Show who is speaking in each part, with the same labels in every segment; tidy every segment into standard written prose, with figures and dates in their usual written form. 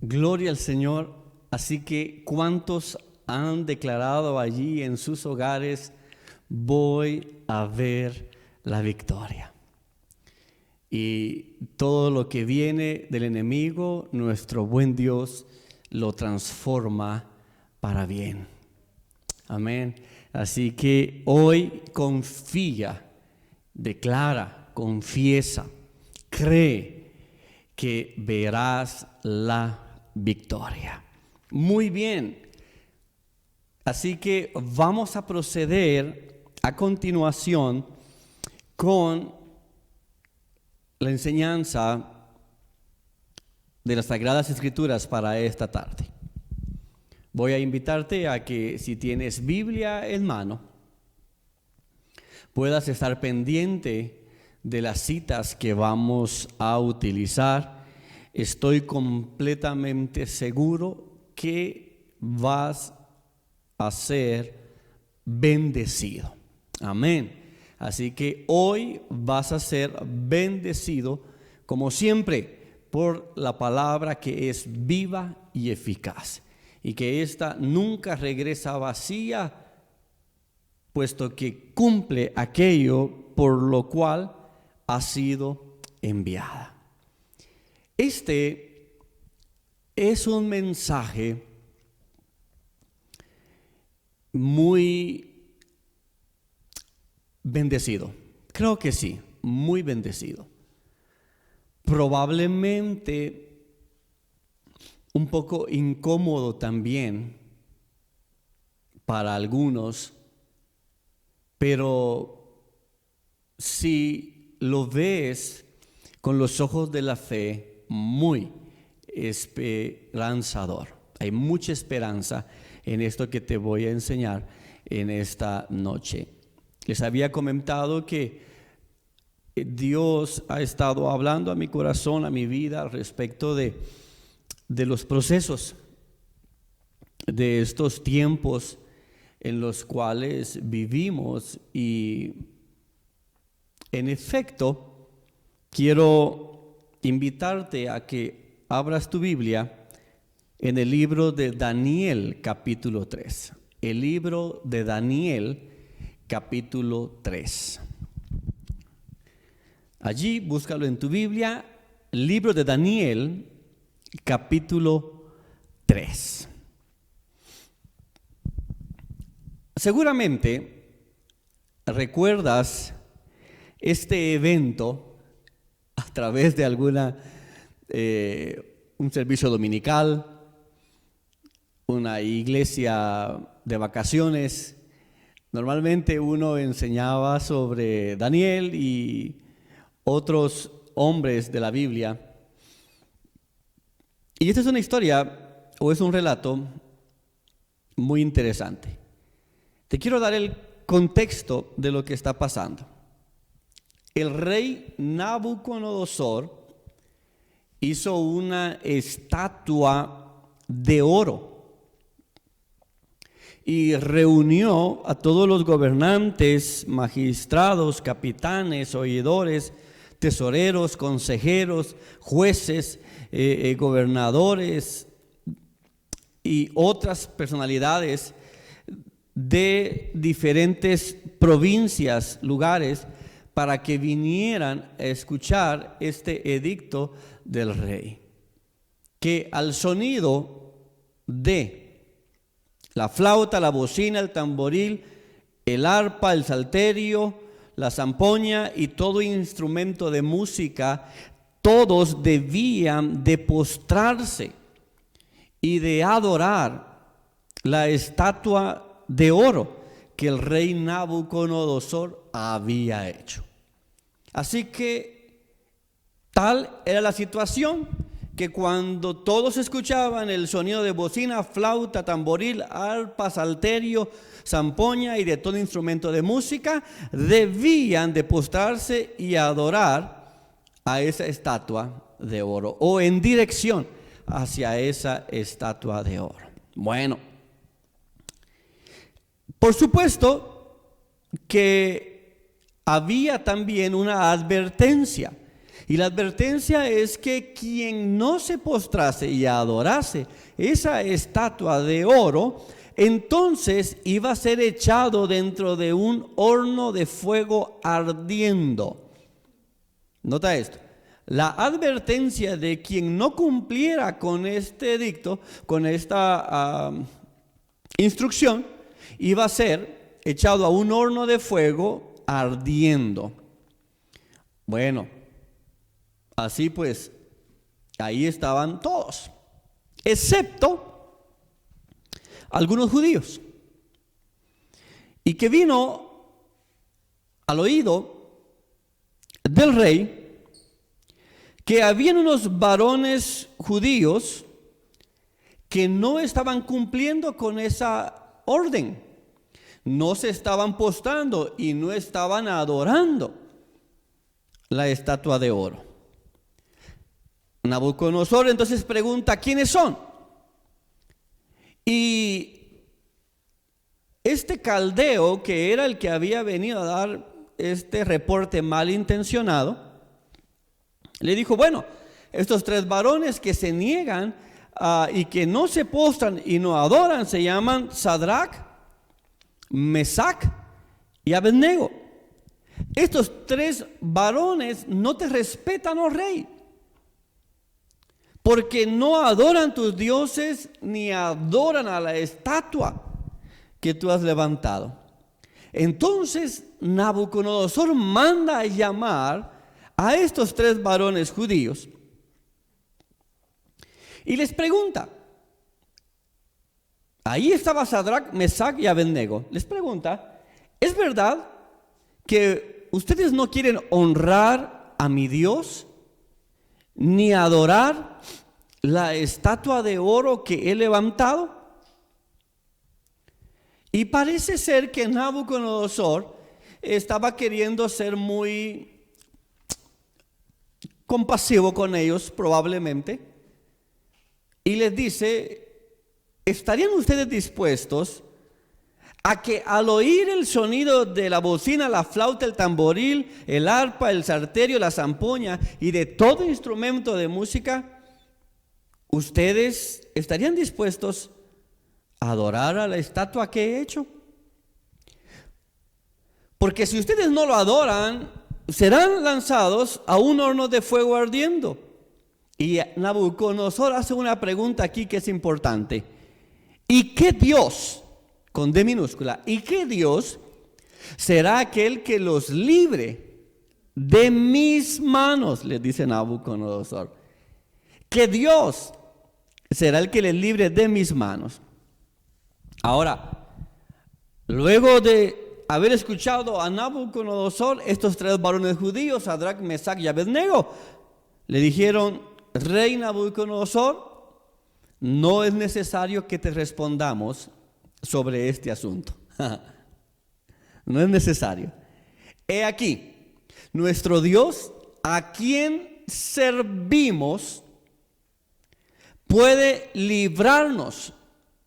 Speaker 1: Gloria al Señor. Así que, ¿cuántos han declarado allí en sus hogares: voy a ver la victoria? Y todo lo que viene del enemigo, nuestro buen Dios lo transforma para bien. Amén. Así que hoy confía, declara, confiesa, cree que verás la victoria. Muy bien. Así que vamos a proceder a continuación con la enseñanza de las Sagradas Escrituras para esta tarde. Voy a invitarte a que, si tienes Biblia en mano, puedas estar pendiente de las citas que vamos a utilizar. Estoy completamente seguro que vas a ser bendecido. Amén. Así que hoy vas a ser bendecido, como siempre, por la palabra que es viva y eficaz, y que ésta nunca regresa vacía, puesto que cumple aquello por lo cual ha sido enviada. Este es un mensaje muy bendecido. Creo que sí, muy bendecido. Probablemente un poco incómodo también para algunos, pero si lo ves con los ojos de la fe, muy esperanzador. Hay mucha esperanza en esto que te voy a enseñar en esta noche. Les había comentado que Dios ha estado hablando a mi corazón, a mi vida, respecto de los procesos de estos tiempos en los cuales vivimos. Y en efecto, quiero invitarte a que abras tu Biblia en el libro de Daniel, capítulo 3. El libro de Daniel, capítulo 3. Allí, búscalo en tu Biblia, libro de Daniel, capítulo 3. Seguramente recuerdas este evento a través de un servicio dominical, una iglesia de vacaciones. Normalmente uno enseñaba sobre Daniel y otros hombres de la Biblia. Y esta es una historia, o es un relato muy interesante. Te quiero dar el contexto de lo que está pasando. El rey Nabucodonosor hizo una estatua de oro y reunió a todos los gobernantes, magistrados, capitanes, oidores, tesoreros, consejeros, jueces, gobernadores y otras personalidades de diferentes provincias, lugares, para que vinieran a escuchar este edicto del rey, que al sonido de la flauta, la bocina, el tamboril, el arpa, el salterio, la zampoña y todo instrumento de música, todos debían de postrarse y de adorar la estatua de oro que el rey Nabucodonosor había hecho. Así que tal era la situación, que cuando todos escuchaban el sonido de bocina, flauta, tamboril, arpa, salterio, zampoña y de todo instrumento de música, debían de postrarse y adorar a esa estatua de oro, o en dirección hacia esa estatua de oro. Bueno, por supuesto que había también una advertencia, Y la advertencia es que quien no se postrase y adorase esa estatua de oro, entonces iba a ser echado dentro de un horno de fuego ardiendo. Nota esto. La advertencia de quien no cumpliera con este edicto, con esta instrucción, iba a ser echado a un horno de fuego ardiendo. Bueno, así pues, ahí estaban todos, excepto algunos judíos. Y que vino al oído del rey que habían unos varones judíos que no estaban cumpliendo con esa orden. No se estaban postrando y no estaban adorando la estatua de oro. Nabucodonosor entonces pregunta: ¿quiénes son? Y este caldeo, que era el que había venido a dar este reporte malintencionado, le dijo: bueno, estos tres varones que se niegan y que no se postran y no adoran se llaman Sadrach, Mesach y Abednego. Estos tres varones no te respetan, oh rey, porque no adoran tus dioses ni adoran a la estatua que tú has levantado. Entonces Nabucodonosor manda a llamar a estos tres varones judíos y les pregunta. Ahí estaba Sadrach, Mesach y Abednego. Les pregunta: ¿es verdad que ustedes no quieren honrar a mi Dios ni adorar la estatua de oro que he levantado? Y parece ser que Nabucodonosor estaba queriendo ser muy compasivo con ellos, probablemente, y les dice: ¿estarían ustedes dispuestos a que al oír el sonido de la bocina, la flauta, el tamboril, el arpa, el salterio, la zampoña y de todo instrumento de música, ustedes estarían dispuestos a adorar a la estatua que he hecho? Porque si ustedes no lo adoran, serán lanzados a un horno de fuego ardiendo. Y Nabucodonosor hace una pregunta aquí que es importante: ¿y qué Dios, con D minúscula, y qué Dios será aquel que los libre de mis manos? Les dice Nabucodonosor. ¿Qué Dios será el que les libre de mis manos? Ahora, luego de haber escuchado a Nabucodonosor, estos tres varones judíos, Sadrach, Mesach y Abednego, le dijeron: rey Nabucodonosor, no es necesario que te respondamos sobre este asunto. No es necesario. He aquí, nuestro Dios, a quien servimos, puede librarnos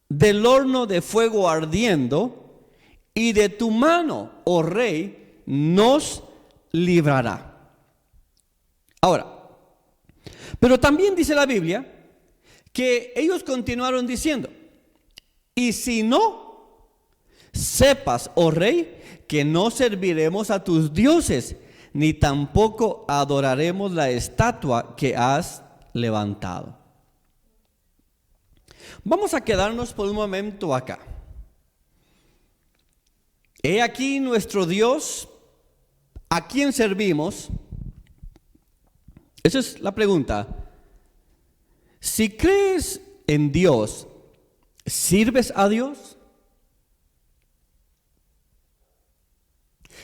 Speaker 1: del horno de fuego ardiendo, y de tu mano, oh rey, nos librará. Ahora, pero también dice la Biblia que ellos continuaron diciendo: y si no, sepas, oh rey, que no serviremos a tus dioses, ni tampoco adoraremos la estatua que has levantado. Vamos a quedarnos por un momento acá. He aquí nuestro Dios, ¿a quién servimos? Esa es la pregunta. Si crees en Dios, ¿sirves a Dios?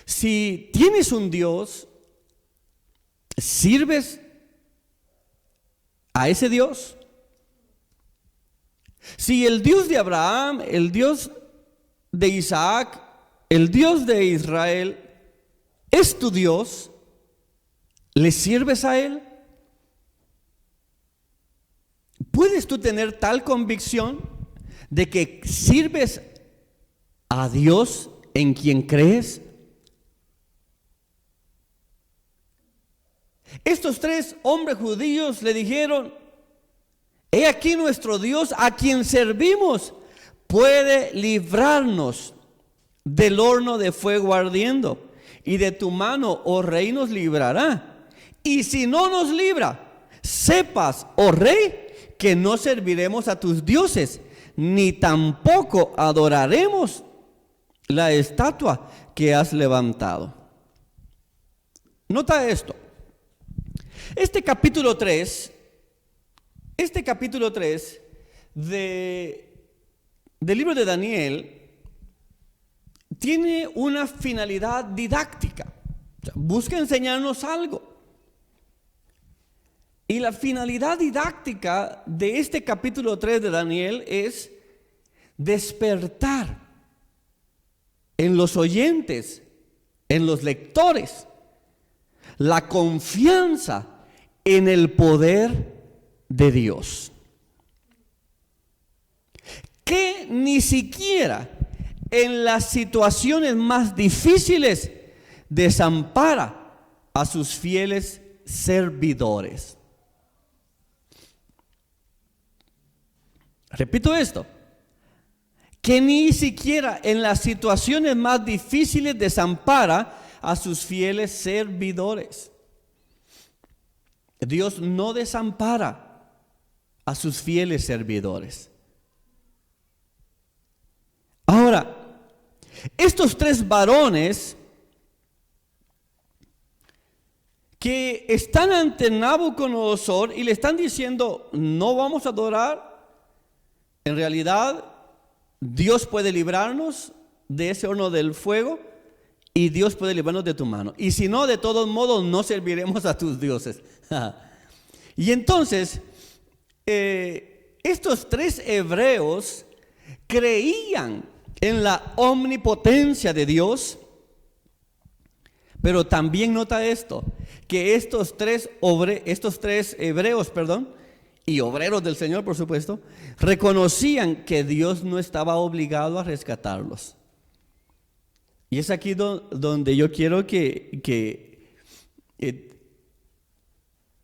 Speaker 1: Si tienes un Dios, ¿sirves a ese Dios? Si el Dios de Abraham, el Dios de Isaac, el Dios de Israel es tu Dios, ¿le sirves a Él? ¿Puedes tú tener tal convicción de que sirves a Dios en quien crees? Estos 3 hombres judíos le dijeron: he aquí nuestro Dios a quien servimos puede librarnos del horno de fuego ardiendo, y de tu mano, oh rey, nos librará. Y si no nos libra, sepas, oh rey, que no serviremos a tus dioses, ni tampoco adoraremos la estatua que has levantado. Nota esto. Este capítulo 3 del libro de Daniel tiene una finalidad didáctica. O sea, busca enseñarnos algo. Y la finalidad didáctica de este capítulo 3 de Daniel es despertar en los oyentes, en los lectores, la confianza en el poder de Dios, que ni siquiera en las situaciones más difíciles desampara a sus fieles servidores. Repito esto, que ni siquiera en las situaciones más difíciles desampara a sus fieles servidores. Dios no desampara a sus fieles servidores. Ahora, estos 3 varones que están ante Nabucodonosor y le están diciendo: no vamos a adorar, en realidad Dios puede librarnos de ese horno del fuego, y Dios puede librarnos de tu mano. Y si no, de todos modos no serviremos a tus dioses. Y entonces, estos 3 hebreos creían en la omnipotencia de Dios, pero también nota esto, que estos tres hebreos, y obreros del Señor, por supuesto, reconocían que Dios no estaba obligado a rescatarlos. Y es aquí donde yo quiero que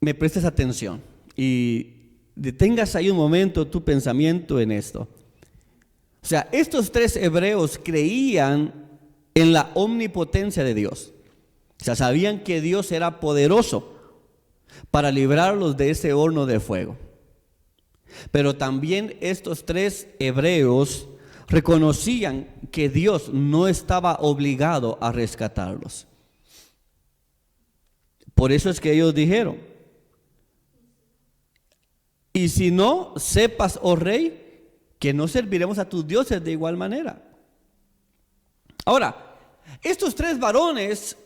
Speaker 1: me prestes atención y detengas ahí un momento tu pensamiento en esto. O sea, estos 3 hebreos creían en la omnipotencia de Dios. O sea, sabían que Dios era poderoso para librarlos de ese horno de fuego. Pero también estos 3 hebreos reconocían que Dios no estaba obligado a rescatarlos. Por eso es que ellos dijeron: y si no, sepas, oh rey, que no serviremos a tus dioses de igual manera. Ahora, estos 3 varones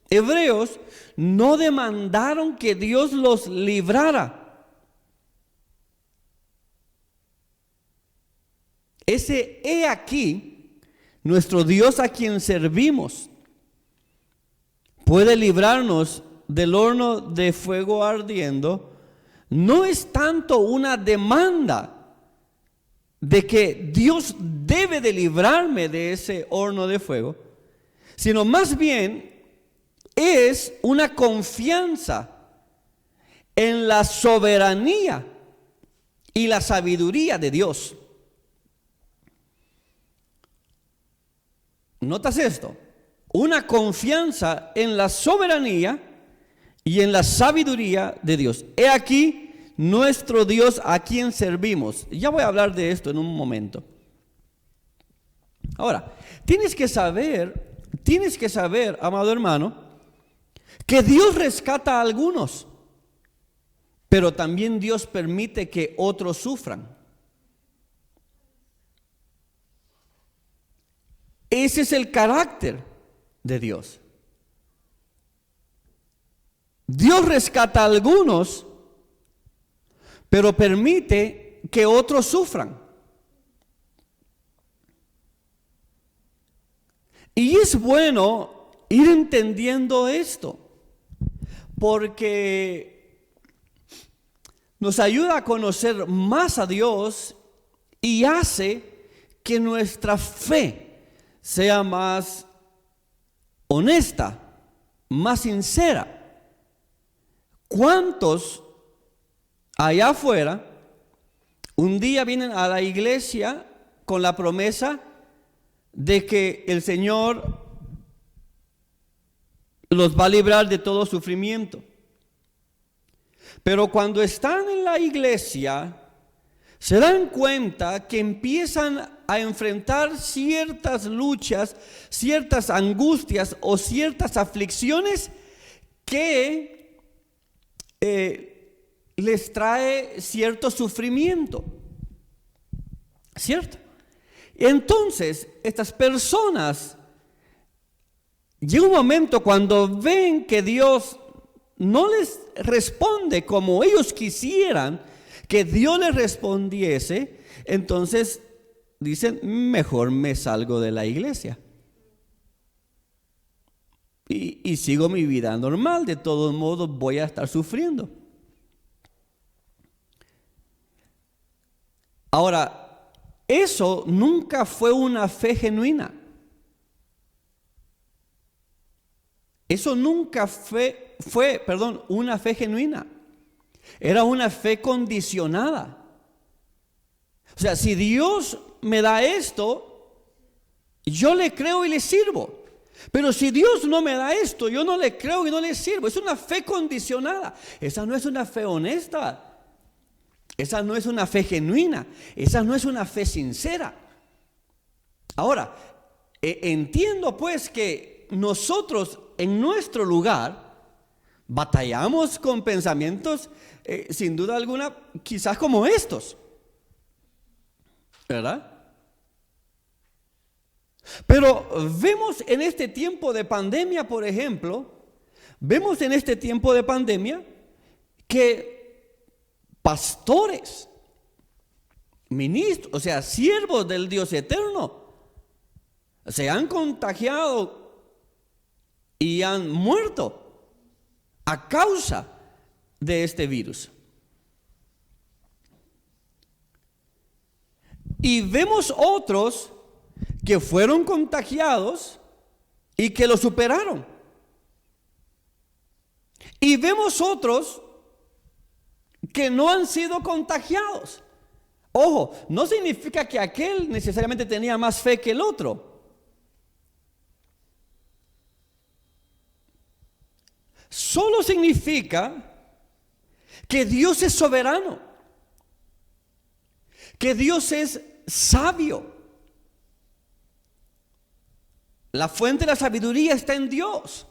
Speaker 1: hebreos no demandaron que Dios los librara. Ese he aquí, nuestro Dios a quien servimos, puede librarnos del horno de fuego ardiendo, no es tanto una demanda de que Dios debe de librarme de ese horno de fuego, sino más bien es una confianza en la soberanía y la sabiduría de Dios. ¿Notas esto? Una confianza en la soberanía y en la sabiduría de Dios. He aquí nuestro Dios a quien servimos. Ya voy a hablar de esto en un momento. Ahora, tienes que saber, amado hermano, que Dios rescata a algunos, pero también Dios permite que otros sufran. Ese es el carácter de Dios. Dios rescata a algunos, pero permite que otros sufran. Y es bueno ir entendiendo esto, porque nos ayuda a conocer más a Dios y hace que nuestra fe sea más honesta, más sincera, ¿Cuántos allá afuera un día vienen a la iglesia con la promesa de que el Señor los va a librar de todo sufrimiento? Pero cuando están en la iglesia, se dan cuenta que empiezan a enfrentar ciertas luchas, ciertas angustias o ciertas aflicciones que les trae cierto sufrimiento, ¿cierto? Entonces, estas personas, llega un momento cuando ven que Dios no les responde como ellos quisieran que Dios les respondiese, entonces dicen, mejor me salgo de la iglesia y sigo mi vida normal, de todos modos voy a estar sufriendo. Ahora, eso nunca fue una fe genuina. Eso nunca fue una fe genuina. Era una fe condicionada. O sea, si Dios me da esto, yo le creo y le sirvo. Pero si Dios no me da esto, yo no le creo y no le sirvo. Es una fe condicionada. Esa no es una fe honesta. Esa no es una fe genuina. Esa no es una fe sincera. Ahora, entiendo pues que nosotros en nuestro lugar batallamos con pensamientos, sin duda alguna, quizás como estos, ¿verdad? Pero vemos en este tiempo de pandemia, por ejemplo, vemos en este tiempo de pandemia que pastores, ministros, o sea, siervos del Dios eterno, se han contagiado y han muerto a causa de este virus. Y vemos otros que fueron contagiados y que lo superaron. Y vemos otros que no han sido contagiados. Ojo, no significa que aquel necesariamente tenía más fe que el otro. Solo significa que Dios es soberano, que Dios es sabio. La fuente de la sabiduría está en Dios.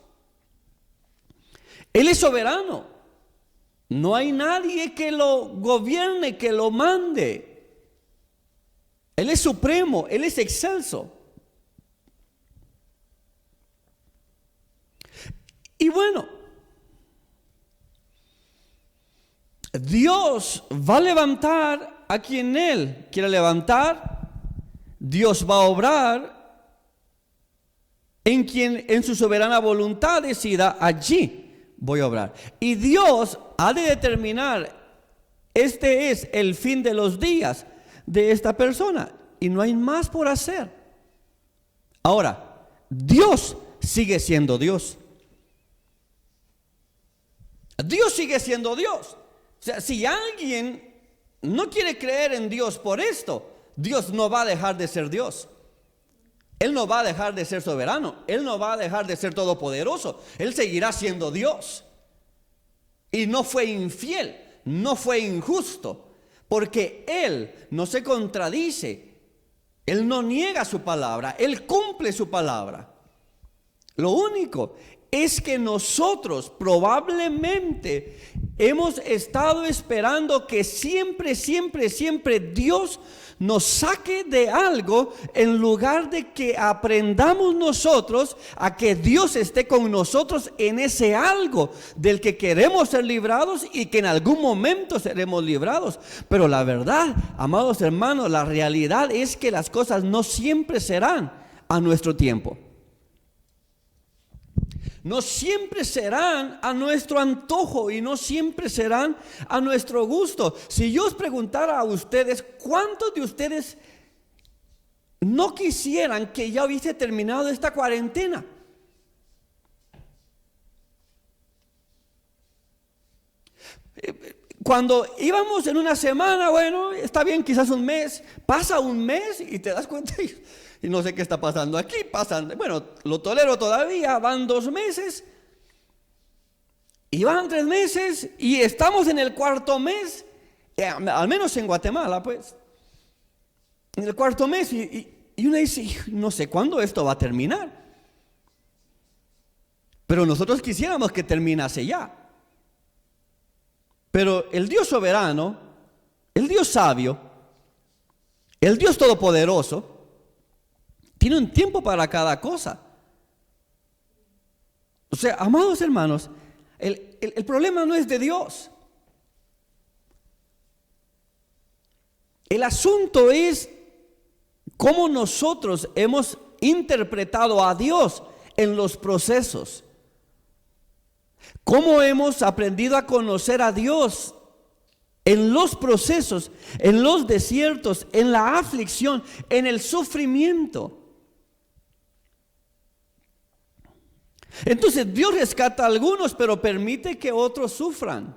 Speaker 1: Él es soberano. No hay nadie que lo gobierne, que lo mande. Él es supremo, Él es excelso. Y bueno, Dios va a levantar a quien Él quiera levantar. Dios va a obrar en quien en su soberana voluntad decida, allí voy a obrar. Y Dios ha de determinar, este es el fin de los días de esta persona y no hay más por hacer. Ahora, Dios sigue siendo Dios. Dios sigue siendo Dios. O sea, si alguien no quiere creer en Dios por esto, Dios no va a dejar de ser Dios. Él no va a dejar de ser soberano. Él no va a dejar de ser todopoderoso. Él seguirá siendo Dios. Y no fue infiel, no fue injusto, porque Él no se contradice. Él no niega su palabra, Él cumple su palabra. Lo único es que nosotros probablemente hemos estado esperando que siempre Dios nos saque de algo, en lugar de que aprendamos nosotros a que Dios esté con nosotros en ese algo del que queremos ser librados y que en algún momento seremos librados. Pero la verdad, amados hermanos, la realidad es que las cosas no siempre serán a nuestro tiempo. No siempre serán a nuestro antojo y no siempre serán a nuestro gusto. Si yo os preguntara a ustedes, ¿cuántos de ustedes no quisieran que ya hubiese terminado esta cuarentena? Cuando íbamos en una semana, bueno, está bien, quizás un mes, pasa un mes y te das cuenta y no sé qué está pasando aquí, bueno, lo tolero todavía, van 2 meses y van 3 meses y estamos en el 4.º mes, al menos en Guatemala, pues, en el 4.º mes y uno dice, no sé cuándo esto va a terminar, pero nosotros quisiéramos que terminase ya. Pero el Dios soberano, el Dios sabio, el Dios todopoderoso, tiene un tiempo para cada cosa. O sea, amados hermanos, el problema no es de Dios. El asunto es cómo nosotros hemos interpretado a Dios en los procesos. ¿Cómo hemos aprendido a conocer a Dios en los procesos, en los desiertos, en la aflicción, en el sufrimiento? Entonces Dios rescata a algunos, pero permite que otros sufran.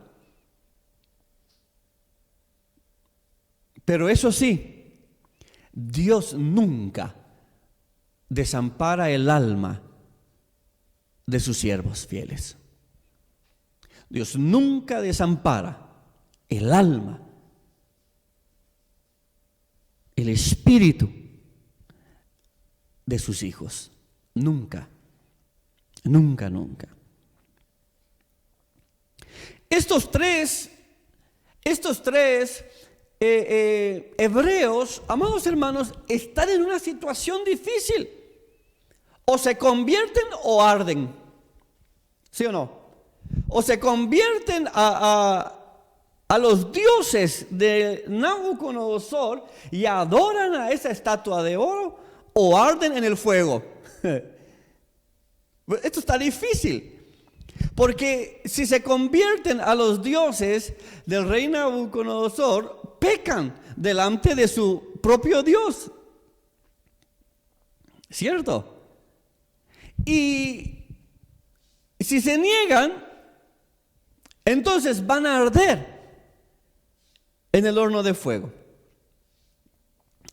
Speaker 1: Pero eso sí, Dios nunca desampara el alma de sus siervos fieles. Dios nunca desampara el alma, el espíritu de sus hijos. Nunca, nunca, nunca. Estos tres hebreos, amados hermanos, están en una situación difícil. O se convierten o arden. ¿Sí o no? O se convierten a los dioses de Nabucodonosor y adoran a esa estatua de oro, o arden en el fuego. Esto está difícil, porque si se convierten a los dioses del rey Nabucodonosor, pecan delante de su propio Dios, ¿cierto? Y si se niegan, entonces van a arder en el horno de fuego.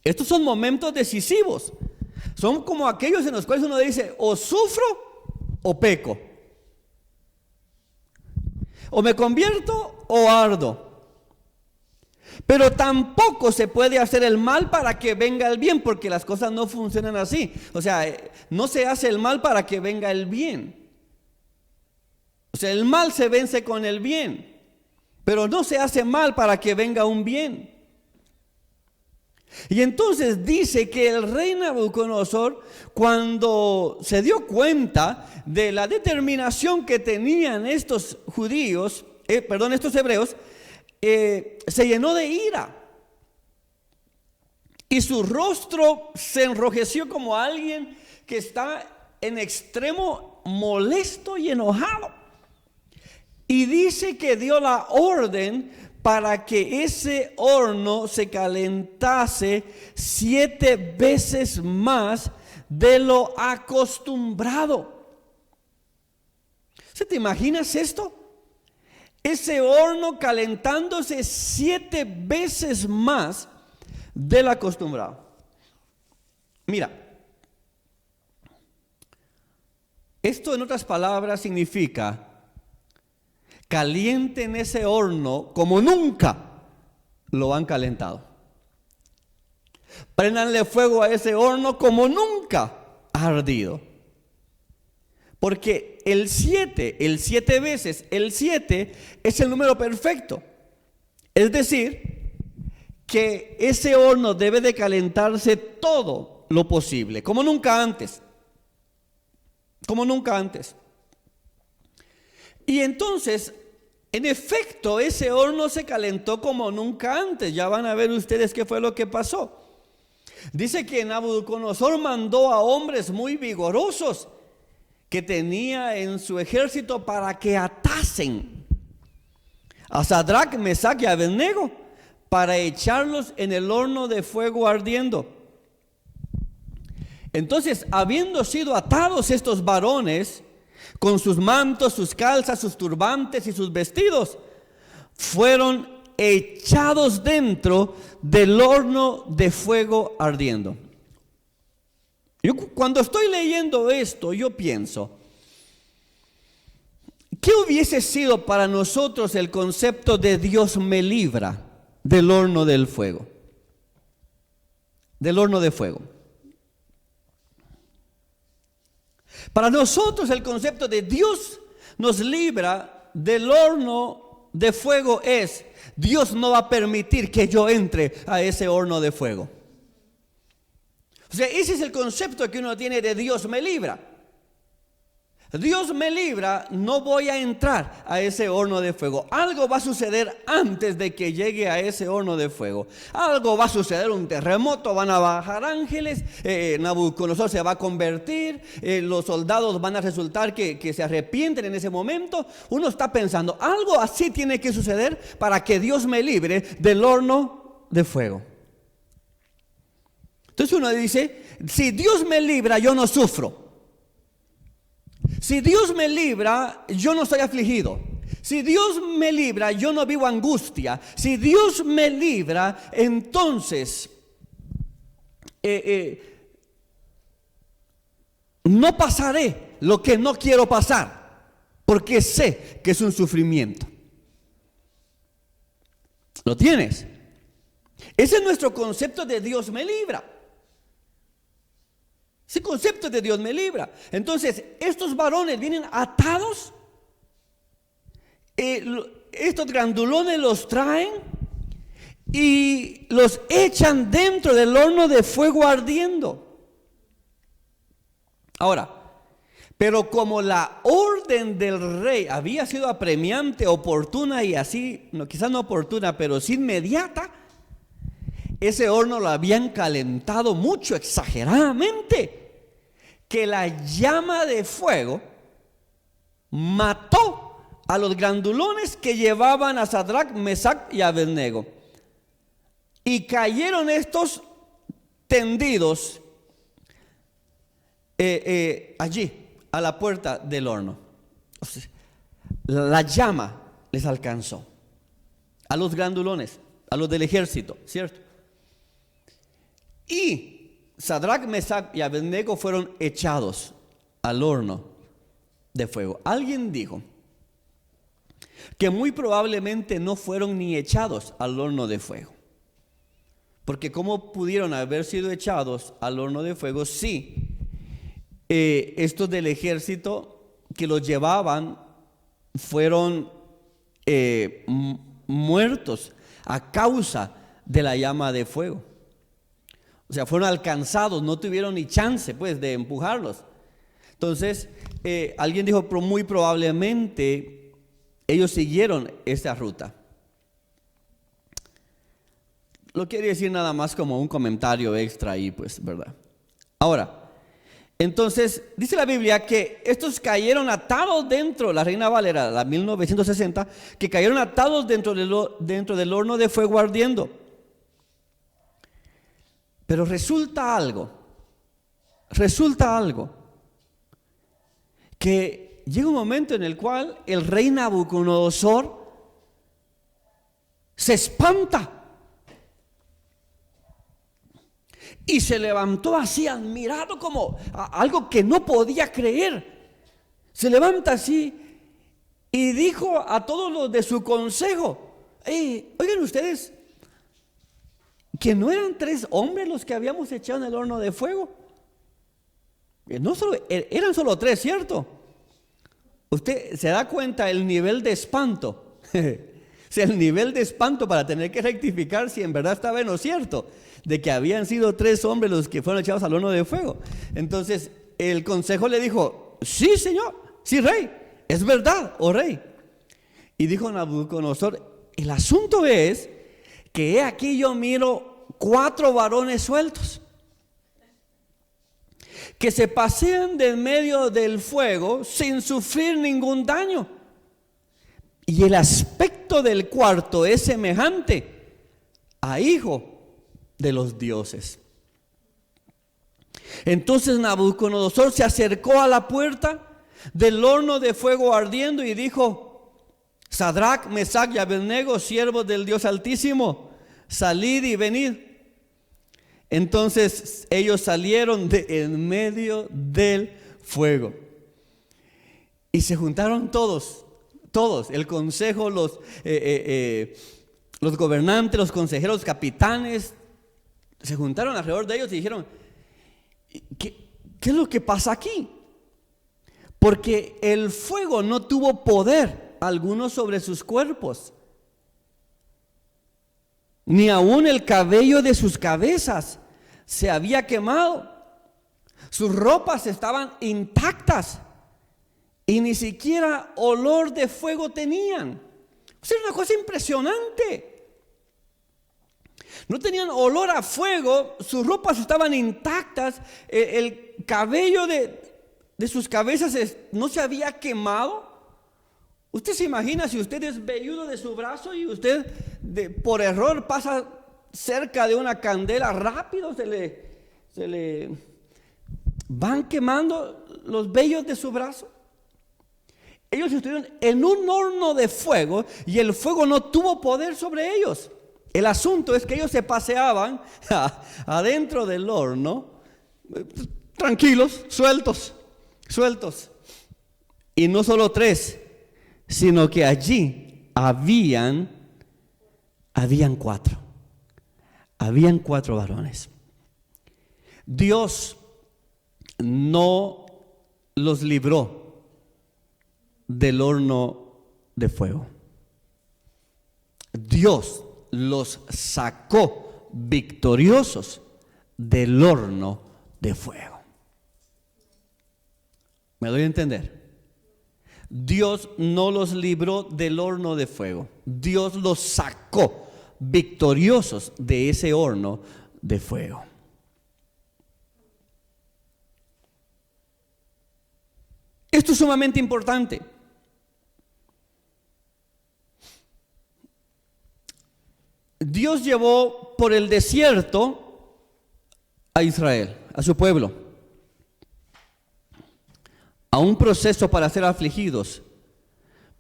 Speaker 1: Estos son momentos decisivos. Son como aquellos en los cuales uno dice, o sufro o peco. O me convierto o ardo. Pero tampoco se puede hacer el mal para que venga el bien, porque las cosas no funcionan así. O sea, no se hace el mal para que venga el bien. O sea, el mal se vence con el bien, pero no se hace mal para que venga un bien. Y entonces dice que el rey Nabucodonosor, cuando se dio cuenta de la determinación que tenían estos estos hebreos, se llenó de ira. Y su rostro se enrojeció como alguien que está en extremo molesto y enojado. Y dice que dio la orden para que ese horno se calentase 7 veces más de lo acostumbrado. ¿Se te imaginas esto? Ese horno calentándose 7 veces más de lo acostumbrado. Mira, esto en otras palabras significa: calienten ese horno como nunca lo han calentado. Préndanle fuego a ese horno como nunca ha ardido. Porque el 7 veces, el 7 es el número perfecto. Es decir, que ese horno debe de calentarse todo lo posible, como nunca antes. Como nunca antes. Y entonces, en efecto, ese horno se calentó como nunca antes. Ya van a ver ustedes qué fue lo que pasó. Dice que Nabucodonosor mandó a hombres muy vigorosos que tenía en su ejército para que atasen a Sadrach, Mesach y Abednego para echarlos en el horno de fuego ardiendo. Entonces, habiendo sido atados estos varones con sus mantos, sus calzas, sus turbantes y sus vestidos, fueron echados dentro del horno de fuego ardiendo. Yo cuando estoy leyendo esto, yo pienso, ¿qué hubiese sido para nosotros el concepto de Dios me libra del horno del fuego? Del horno de fuego. Para nosotros el concepto de Dios nos libra del horno de fuego es, Dios no va a permitir que yo entre a ese horno de fuego. O sea, ese es el concepto que uno tiene de Dios me libra. Dios me libra, no voy a entrar a ese horno de fuego. Algo va a suceder antes de que llegue a ese horno de fuego. Algo va a suceder, un terremoto, van a bajar ángeles, Nabucodonosor se va a convertir, los soldados van a resultar que se arrepienten en ese momento. Uno está pensando, algo así tiene que suceder para que Dios me libre del horno de fuego. Entonces uno dice, si Dios me libra, yo no sufro. Si Dios me libra, yo no estoy afligido. Si Dios me libra, yo no vivo angustia. Si Dios me libra, entonces no pasaré lo que no quiero pasar, porque sé que es un sufrimiento. ¿Lo tienes? Ese es nuestro concepto de Dios me libra. Ese concepto de Dios me libra. Entonces, estos varones vienen atados. Estos grandulones los traen y los echan dentro del horno de fuego ardiendo. Ahora, pero como la orden del rey había sido apremiante, oportuna y así, no, quizás no oportuna, pero sí inmediata, ese horno lo habían calentado mucho, exageradamente, que la llama de fuego mató a los grandulones que llevaban a Sadrac, Mesac y Abednego. Y cayeron estos tendidos allí, a la puerta del horno. O sea, la llama les alcanzó a los grandulones, a los del ejército, ¿cierto? Y Sadrac, Mesac y Abednego fueron echados al horno de fuego. Alguien dijo que muy probablemente no fueron ni echados al horno de fuego. Porque ¿cómo pudieron haber sido echados al horno de fuego si estos del ejército que los llevaban fueron muertos a causa de la llama de fuego? O sea, fueron alcanzados, no tuvieron ni chance pues de empujarlos. Entonces, alguien dijo, pero muy probablemente ellos siguieron esta ruta. Lo quiero decir nada más como un comentario extra ahí, pues, ¿verdad? Ahora, entonces, dice la Biblia que estos cayeron atados dentro, la Reina Valera, la 1960, que cayeron atados dentro del horno de fuego ardiendo. Pero resulta algo, que llega un momento en el cual el rey Nabucodonosor se espanta y se levantó así admirado como algo que no podía creer. Se levanta así y dijo a todos los de su consejo, oigan ustedes, que no eran 3 hombres los que habíamos echado en el horno de fuego. No solo, eran solo 3, ¿cierto? Usted se da cuenta el nivel de espanto. O sea, el nivel de espanto para tener que rectificar si en verdad estaba en lo cierto, de que habían sido 3 hombres los que fueron echados al horno de fuego. Entonces el consejo le dijo, sí señor, sí rey, es verdad, oh rey. Y dijo Nabucodonosor, el asunto es que aquí yo miro 4 varones sueltos que se pasean del medio del fuego sin sufrir ningún daño. Y el aspecto del cuarto es semejante a hijo de los dioses. Entonces Nabucodonosor se acercó a la puerta del horno de fuego ardiendo y dijo, Sadrach, Mesach y Abednego, siervos del Dios Altísimo, salid y venid. Entonces ellos salieron de en medio del fuego. Y se juntaron todos, el consejo, los gobernantes, los consejeros, los capitanes, se juntaron alrededor de ellos y dijeron: ¿Qué es lo que pasa aquí? Porque el fuego no tuvo poder alguno sobre sus cuerpos, ni aún el cabello de sus cabezas se había quemado. Sus ropas estaban intactas y ni siquiera olor de fuego tenían. Es una cosa impresionante. No tenían olor a fuego, sus ropas estaban intactas, el cabello de sus cabezas no se había quemado. Usted se imagina si usted es velludo de su brazo y usted por error pasa cerca de una candela, rápido se le van quemando los vellos de su brazo. Ellos estuvieron en un horno de fuego y el fuego no tuvo poder sobre ellos. El asunto es que ellos se paseaban adentro del horno, tranquilos, sueltos. Y no solo 3, sino que allí habían 4. Habían 4 varones. Dios no los libró del horno de fuego. Dios los sacó victoriosos del horno de fuego. ¿Me doy a entender? Dios no los libró del horno de fuego. Dios los sacó victoriosos de ese horno de fuego. Esto es sumamente importante. Dios llevó por el desierto a Israel, a su pueblo, a un proceso para ser afligidos,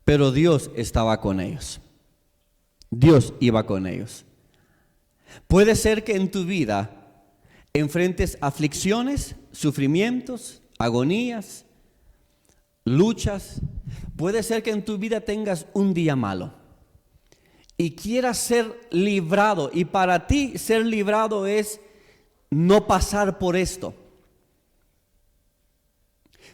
Speaker 1: pero Dios estaba con ellos. Dios iba con ellos. Puede ser que en tu vida enfrentes aflicciones, sufrimientos, agonías, luchas. Puede ser que en tu vida tengas un día malo y quieras ser librado, y para ti ser librado es no pasar por esto.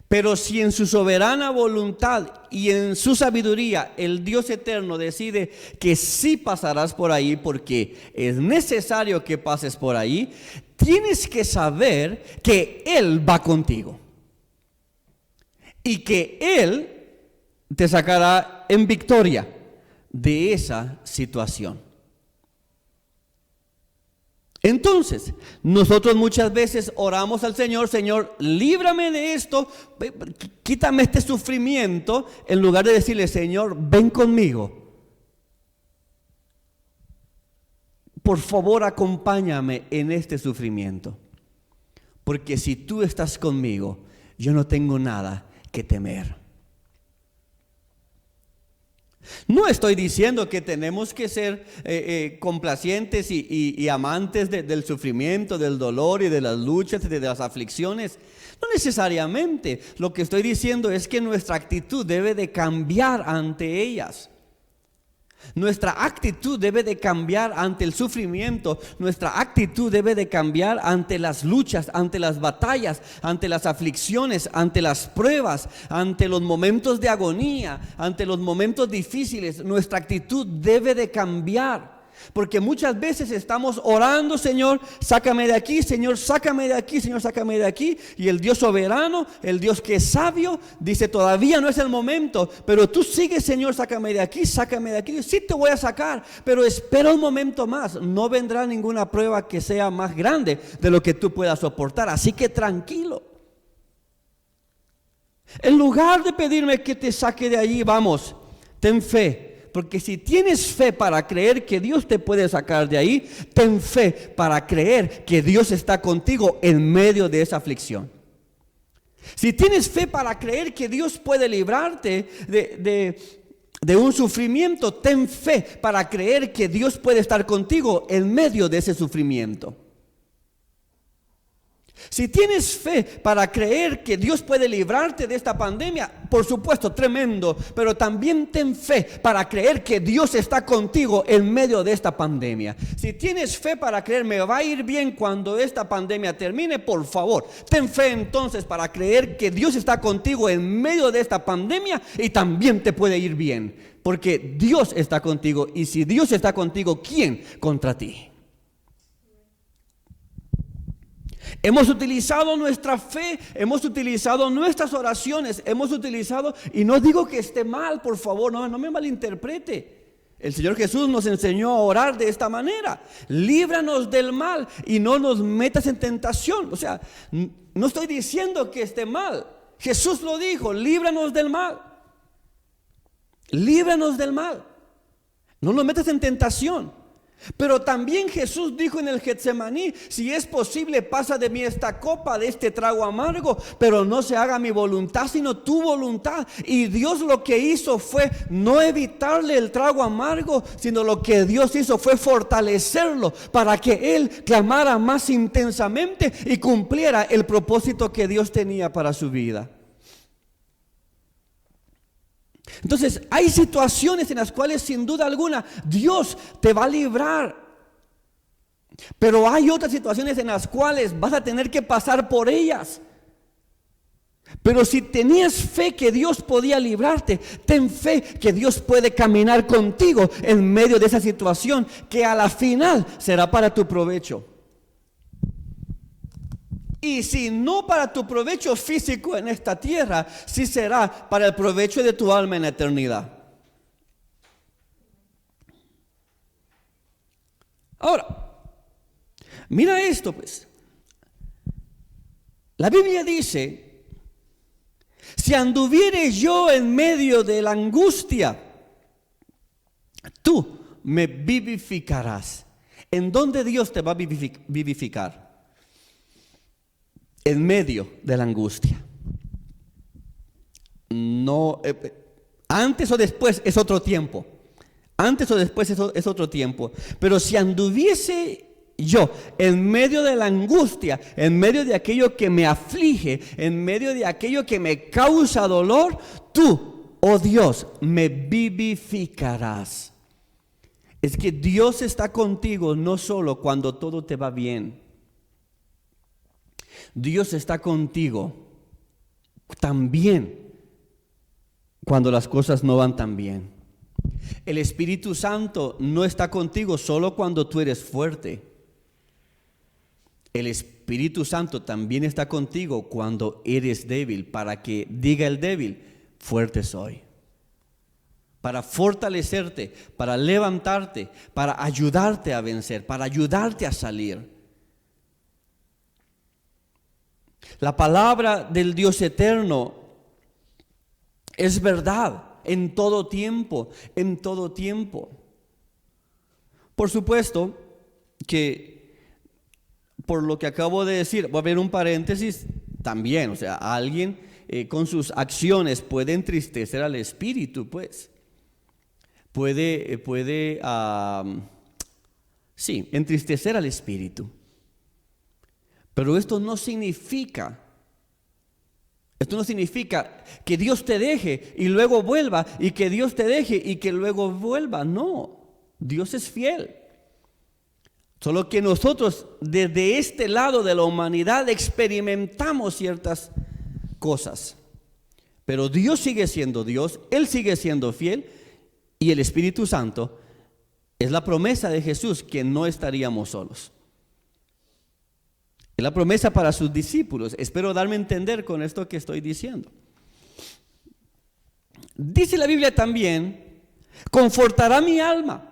Speaker 1: Pero si en su soberana voluntad y en su sabiduría el Dios eterno decide que sí pasarás por ahí, porque es necesario que pases por ahí, tienes que saber que Él va contigo y que Él te sacará en victoria de esa situación. Entonces, nosotros muchas veces oramos al Señor: Señor, líbrame de esto, quítame este sufrimiento, en lugar de decirle: Señor, ven conmigo. Por favor, acompáñame en este sufrimiento, porque si tú estás conmigo, yo no tengo nada que temer. No estoy diciendo que tenemos que ser complacientes y amantes del sufrimiento, del dolor y de las luchas y de las aflicciones. No necesariamente. Lo que estoy diciendo es que nuestra actitud debe de cambiar ante ellas. Nuestra actitud debe de cambiar ante el sufrimiento. Nuestra actitud debe de cambiar ante las luchas, ante las batallas, ante las aflicciones, ante las pruebas, ante los momentos de agonía, ante los momentos difíciles. Nuestra actitud debe de cambiar. Porque muchas veces estamos orando: Señor, sácame de aquí, Señor, sácame de aquí, Señor, sácame de aquí. Y el Dios soberano, el Dios que es sabio, dice: todavía no es el momento, pero tú sigues, Señor, sácame de aquí, sácame de aquí. Sí te voy a sacar, pero espera un momento más. No vendrá ninguna prueba que sea más grande de lo que tú puedas soportar. Así que tranquilo. En lugar de pedirme que te saque de allí, vamos, ten fe. Porque si tienes fe para creer que Dios te puede sacar de ahí, ten fe para creer que Dios está contigo en medio de esa aflicción. Si tienes fe para creer que Dios puede librarte de un sufrimiento, ten fe para creer que Dios puede estar contigo en medio de ese sufrimiento. Si tienes fe para creer que Dios puede librarte de esta pandemia, por supuesto, tremendo, pero también ten fe para creer que Dios está contigo en medio de esta pandemia. Si tienes fe para creer, me va a ir bien cuando esta pandemia termine, por favor, ten fe entonces para creer que Dios está contigo en medio de esta pandemia y también te puede ir bien, porque Dios está contigo, y si Dios está contigo, ¿quién contra ti? Hemos utilizado nuestra fe, hemos utilizado nuestras oraciones, hemos utilizado, y no digo que esté mal, por favor, no me malinterprete. El Señor Jesús nos enseñó a orar de esta manera: líbranos del mal y no nos metas en tentación. O sea, no estoy diciendo que esté mal. Jesús lo dijo: líbranos del mal. Líbranos del mal. No nos metas en tentación. Pero también Jesús dijo en el Getsemaní: si es posible, pasa de mí esta copa, de este trago amargo, pero no se haga mi voluntad sino tu voluntad. Y Dios lo que hizo fue no evitarle el trago amargo, sino lo que Dios hizo fue fortalecerlo para que Él clamara más intensamente y cumpliera el propósito que Dios tenía para su vida. Entonces, hay situaciones en las cuales sin duda alguna Dios te va a librar, pero hay otras situaciones en las cuales vas a tener que pasar por ellas. Pero si tenías fe que Dios podía librarte, ten fe que Dios puede caminar contigo en medio de esa situación, que a la final será para tu provecho. Y si no para tu provecho físico en esta tierra, sí será para el provecho de tu alma en la eternidad. Ahora, mira esto pues. La Biblia dice: si anduviere yo en medio de la angustia, tú me vivificarás. ¿En dónde Dios te va a vivificar? En medio de la angustia. No, antes o después es otro tiempo. Antes o después es otro tiempo. Pero si anduviese yo en medio de la angustia, en medio de aquello que me aflige, en medio de aquello que me causa dolor, tú, oh Dios, me vivificarás. Es que Dios está contigo no solo cuando todo te va bien. Dios está contigo también cuando las cosas no van tan bien. El Espíritu Santo no está contigo solo cuando tú eres fuerte. El Espíritu Santo también está contigo cuando eres débil, para que diga el débil: fuerte soy. Para fortalecerte, para levantarte, para ayudarte a vencer, para ayudarte a salir. La palabra del Dios eterno es verdad en todo tiempo, en todo tiempo. Por supuesto que, por lo que acabo de decir, voy a ver un paréntesis también. O sea, alguien con sus acciones puede entristecer al espíritu, pues. Puede entristecer al espíritu. Pero esto no significa que Dios te deje y luego vuelva, y que Dios te deje y que luego vuelva. No, Dios es fiel. Solo que nosotros desde este lado de la humanidad experimentamos ciertas cosas. Pero Dios sigue siendo Dios, Él sigue siendo fiel, y el Espíritu Santo es la promesa de Jesús que no estaríamos solos. Es la promesa para sus discípulos. Espero darme a entender con esto que estoy diciendo. Dice la Biblia también: confortará mi alma,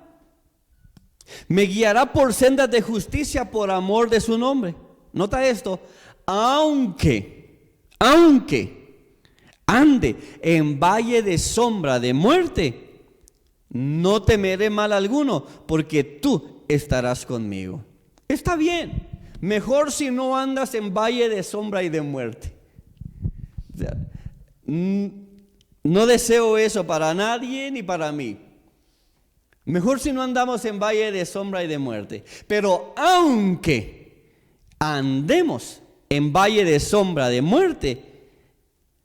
Speaker 1: me guiará por sendas de justicia por amor de su nombre. Nota esto: aunque ande en valle de sombra de muerte, no temeré mal alguno, porque tú estarás conmigo. Está bien. Mejor si no andas en valle de sombra y de muerte. O sea, No deseo eso para nadie ni para mí. Mejor si no andamos en valle de sombra y de muerte. Pero aunque andemos en valle de sombra de muerte,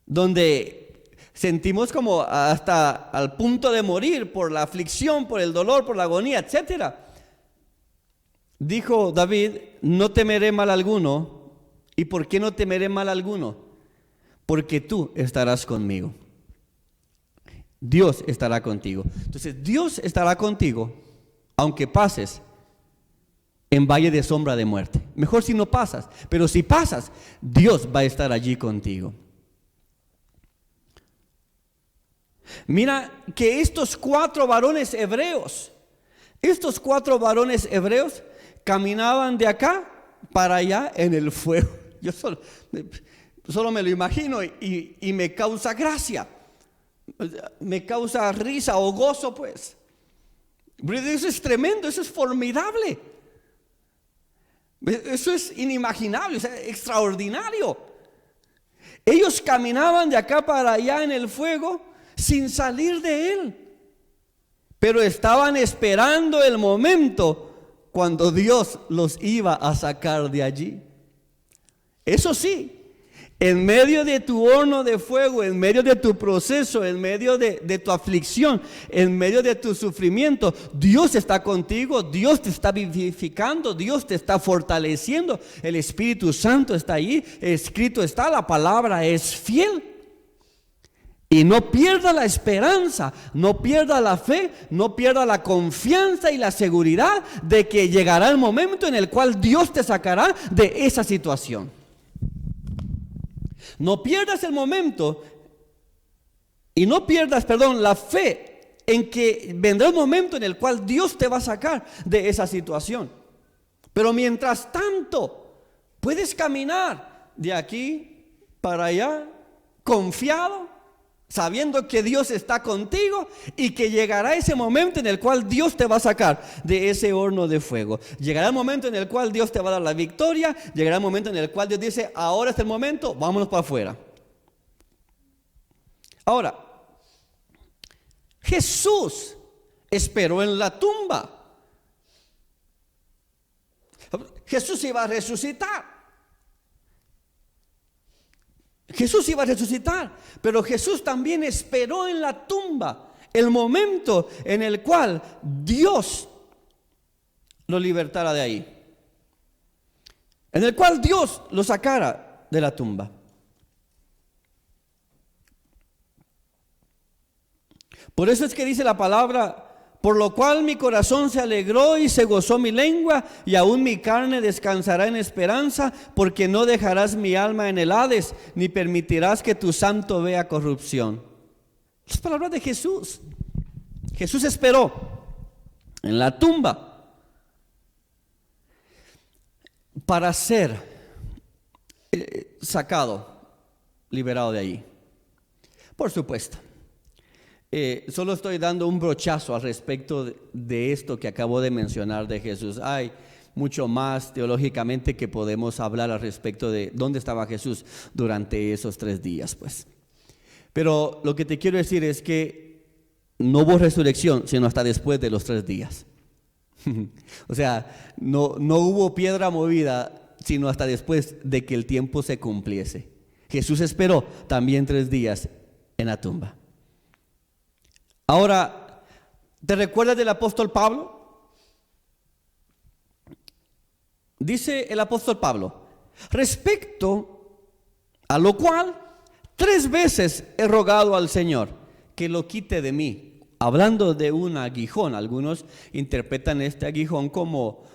Speaker 1: donde sentimos como hasta al punto de morir por la aflicción, por el dolor, por la agonía, etcétera. Dijo David, no temeré mal alguno. ¿Y por qué no temeré mal alguno? Porque tú estarás conmigo. Dios estará contigo. Entonces Dios estará contigo aunque pases en valle de sombra de muerte. Mejor si no pasas, pero si pasas, Dios va a estar allí contigo. Mira que estos cuatro varones hebreos caminaban de acá para allá en el fuego. Yo solo me lo imagino y me causa gracia. Me causa risa o gozo, pues. Eso es tremendo, eso es formidable. Eso es inimaginable, es extraordinario. Ellos caminaban de acá para allá en el fuego sin salir de él, pero estaban esperando el momento cuando Dios los iba a sacar de allí. Eso sí, en medio de tu horno de fuego, en medio de tu proceso, en medio de tu aflicción, en medio de tu sufrimiento, Dios está contigo, Dios te está vivificando, Dios te está fortaleciendo, el Espíritu Santo está ahí, escrito está, la palabra es fiel. Y no pierda la esperanza, no pierda la fe, no pierda la confianza y la seguridad de que llegará el momento en el cual Dios te sacará de esa situación. No pierdas el momento y no pierdas, la fe en que vendrá el momento en el cual Dios te va a sacar de esa situación. Pero mientras tanto, puedes caminar de aquí para allá, confiado, sabiendo que Dios está contigo y que llegará ese momento en el cual Dios te va a sacar de ese horno de fuego. Llegará el momento en el cual Dios te va a dar la victoria. Llegará el momento en el cual Dios dice, ahora es el momento, vámonos para afuera. Ahora, Jesús esperó en la tumba. Jesús iba a resucitar. Jesús iba a resucitar, pero Jesús también esperó en la tumba el momento en el cual Dios lo libertara de ahí, en el cual Dios lo sacara de la tumba. Por eso es que dice la palabra, por lo cual mi corazón se alegró y se gozó mi lengua, y aún mi carne descansará en esperanza, porque no dejarás mi alma en el Hades, ni permitirás que tu santo vea corrupción. Es palabra de Jesús. Jesús esperó en la tumba para ser sacado, liberado de allí. Por supuesto. Solo estoy dando un brochazo al respecto de esto que acabo de mencionar de Jesús. Hay mucho más teológicamente que podemos hablar al respecto de dónde estaba Jesús durante esos 3 días, pues. Pero lo que te quiero decir es que no hubo resurrección sino hasta después de los 3 días. O sea, no hubo piedra movida sino hasta después de que el tiempo se cumpliese. Jesús esperó también 3 días en la tumba. Ahora, ¿te recuerdas del apóstol Pablo? Dice el apóstol Pablo, respecto a lo cual 3 veces he rogado al Señor que lo quite de mí. Hablando de un aguijón, algunos interpretan este aguijón como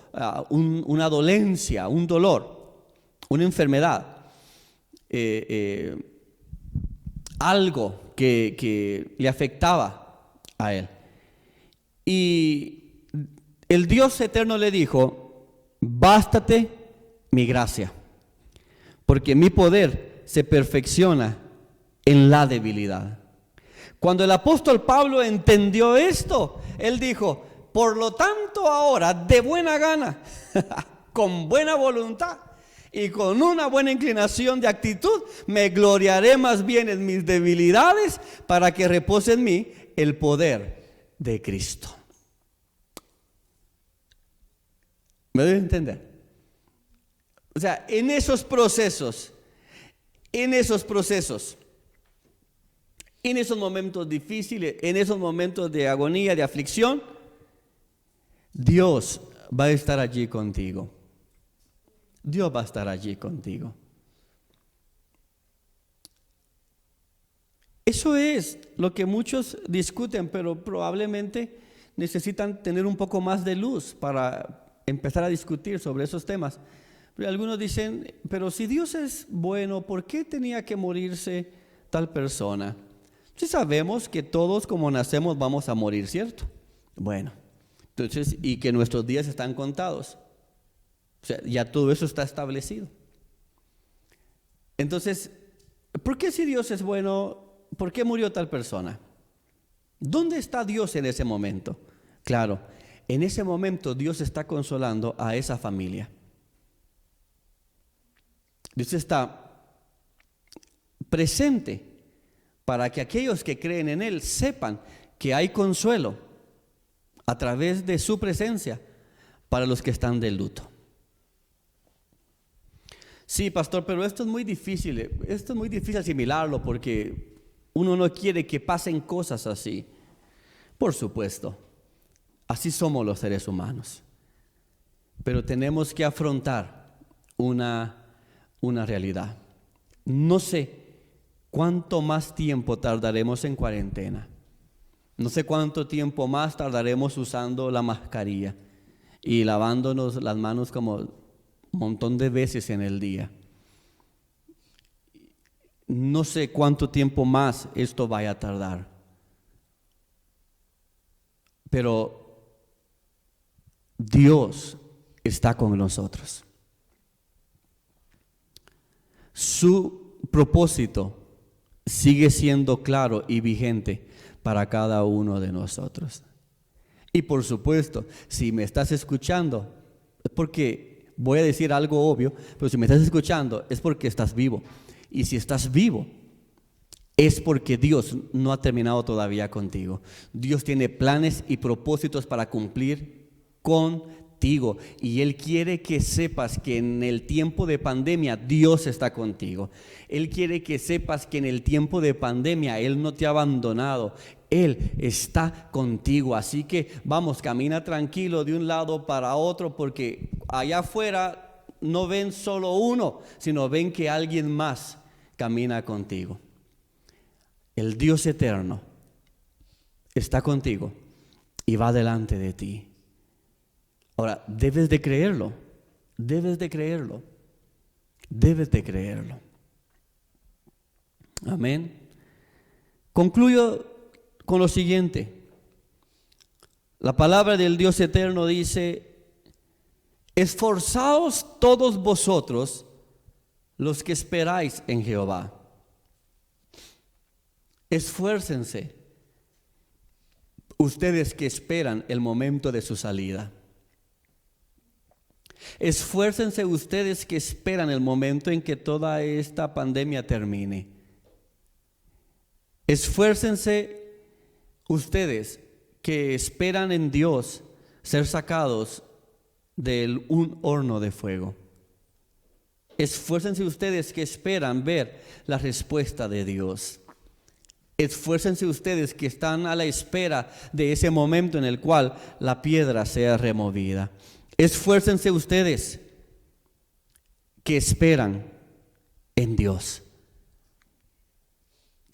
Speaker 1: una dolencia, un dolor, una enfermedad, algo que le afectaba a él. Y el Dios eterno le dijo, bástate mi gracia, porque mi poder se perfecciona en la debilidad. Cuando el apóstol Pablo entendió esto, él dijo, por lo tanto ahora de buena gana, con buena voluntad, Y con una buena inclinación de actitud, me gloriaré más bien en mis debilidades para que repose en mí el poder de Cristo. ¿Me doy a entender? O sea, en esos procesos, en esos momentos difíciles, en esos momentos de agonía, de aflicción, Dios va a estar allí contigo. Dios va a estar allí contigo. Eso es lo que muchos discuten, pero probablemente necesitan tener un poco más de luz para empezar a discutir sobre esos temas. Pero algunos dicen, pero si Dios es bueno, ¿por qué tenía que morirse tal persona? Si sabemos que todos como nacemos vamos a morir, ¿cierto? Bueno, entonces, y que nuestros días están contados. O sea, ya todo eso está establecido. Entonces, ¿por qué si Dios es bueno, por qué murió tal persona? ¿Dónde está Dios en ese momento? Claro, en ese momento Dios está consolando a esa familia. Dios está presente para que aquellos que creen en Él sepan que hay consuelo a través de su presencia para los que están de luto. Sí, pastor, pero esto es muy difícil asimilarlo porque uno no quiere que pasen cosas así. Por supuesto, así somos los seres humanos. Pero tenemos que afrontar una realidad. No sé cuánto más tiempo tardaremos en cuarentena. No sé cuánto tiempo más tardaremos usando la mascarilla y lavándonos las manos como un montón de veces en el día. No sé cuánto tiempo más esto vaya a tardar. Pero Dios está con nosotros. Su propósito sigue siendo claro y vigente para cada uno de nosotros. Y por supuesto, si me estás escuchando, es porque voy a decir algo obvio, pero si me estás escuchando es porque estás vivo. Y si estás vivo, es porque Dios no ha terminado todavía contigo. Dios tiene planes y propósitos para cumplir contigo. Y Él quiere que sepas que en el tiempo de pandemia Dios está contigo. Él quiere que sepas que en el tiempo de pandemia Él no te ha abandonado. Él está contigo. Así que vamos, camina tranquilo de un lado para otro, porque allá afuera no ven solo uno, sino ven que alguien más camina contigo. El Dios eterno está contigo y va delante de ti. Ahora, debes de creerlo, debes de creerlo, debes de creerlo. Amén. Concluyo con lo siguiente. La palabra del Dios eterno dice: esforzaos todos vosotros los que esperáis en Jehová. Esfuércense ustedes que esperan el momento de su salida. Esfuércense ustedes que esperan el momento en que toda esta pandemia termine. Esfuércense ustedes que esperan en Dios ser sacados de un horno de fuego. Esfuércense ustedes que esperan ver la respuesta de Dios. Esfuércense ustedes que están a la espera de ese momento en el cual la piedra sea removida. Esfuércense ustedes que esperan en Dios,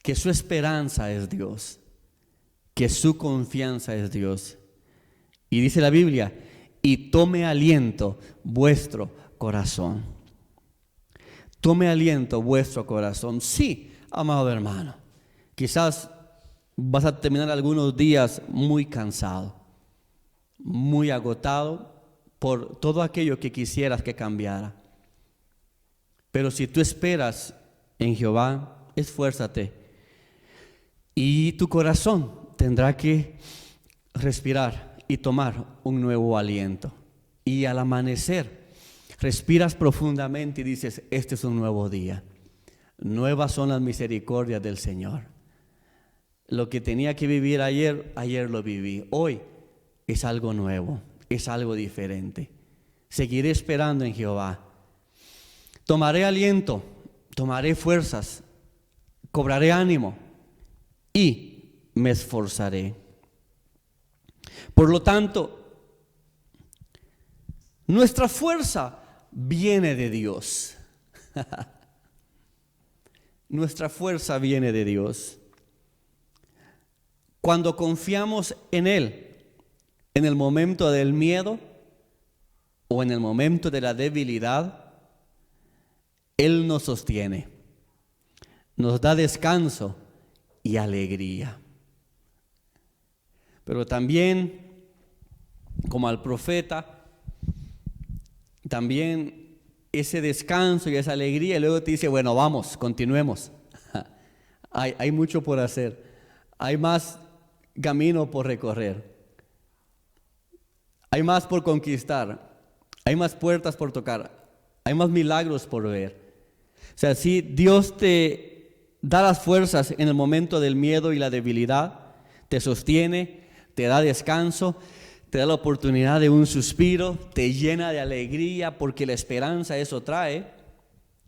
Speaker 1: que su esperanza es Dios, que su confianza es Dios. Y dice la Biblia: y tome aliento vuestro corazón. Tome aliento vuestro corazón. Sí, amado hermano, quizás vas a terminar algunos días muy cansado, muy agotado por todo aquello que quisieras que cambiara. Pero si tú esperas en Jehová, esfuérzate y tu corazón tendrá que respirar y tomar un nuevo aliento. Y al amanecer Respiras profundamente y dices, este es un nuevo día. Nuevas son las misericordias del Señor. Lo que tenía que vivir ayer, ayer lo viví. Hoy es algo nuevo, es algo diferente. Seguiré esperando en Jehová. Tomaré aliento, tomaré fuerzas, cobraré ánimo y me esforzaré. Por lo tanto, nuestra fuerza viene de Dios. Nuestra fuerza viene de Dios. Cuando confiamos en Él, en el momento del miedo o en el momento de la debilidad, Él nos sostiene, nos da descanso y alegría. Pero también, como al profeta, también ese descanso y esa alegría, y luego te dice, bueno, vamos, continuemos. Hay mucho por hacer, hay más camino por recorrer, hay más por conquistar, hay más puertas por tocar, hay más milagros por ver. O sea, si Dios te da las fuerzas en el momento del miedo y la debilidad, te sostiene, te da descanso, te da la oportunidad de un suspiro, te llena de alegría, porque la esperanza eso trae.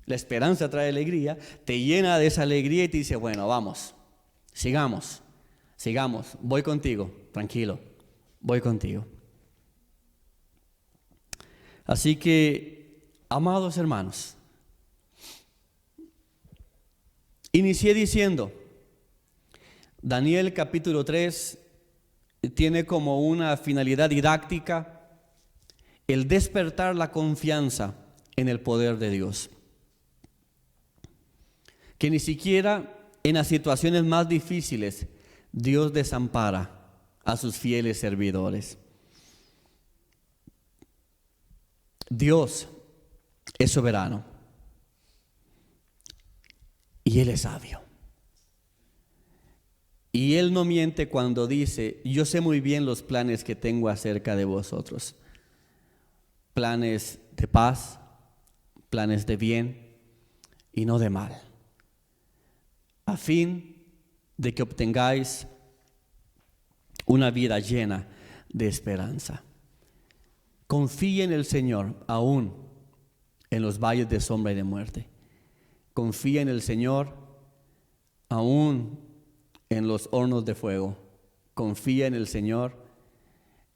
Speaker 1: La esperanza trae alegría, te llena de esa alegría y te dice, bueno, vamos, sigamos, voy contigo, tranquilo, voy contigo. Así que, amados hermanos, inicié diciendo, Daniel capítulo 3 tiene como una finalidad didáctica el despertar la confianza en el poder de Dios. Que ni siquiera en las situaciones más difíciles Dios desampara a sus fieles servidores. Dios es soberano y Él es sabio. Y Él no miente cuando dice, yo sé muy bien los planes que tengo acerca de vosotros. Planes de paz, planes de bien y no de mal, a fin de que obtengáis una vida llena de esperanza. Confía en el Señor, aún en los valles de sombra y de muerte. Confía en el Señor, aún en los hornos de fuego. Confía en el Señor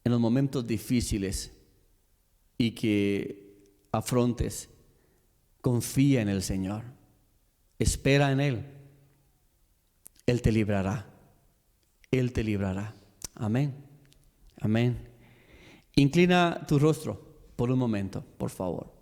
Speaker 1: en los momentos difíciles y que afrontes. Confía en el Señor. Espera en Él. Él te librará. Él te librará. Amén. Amén. Inclina tu rostro por un momento, por favor.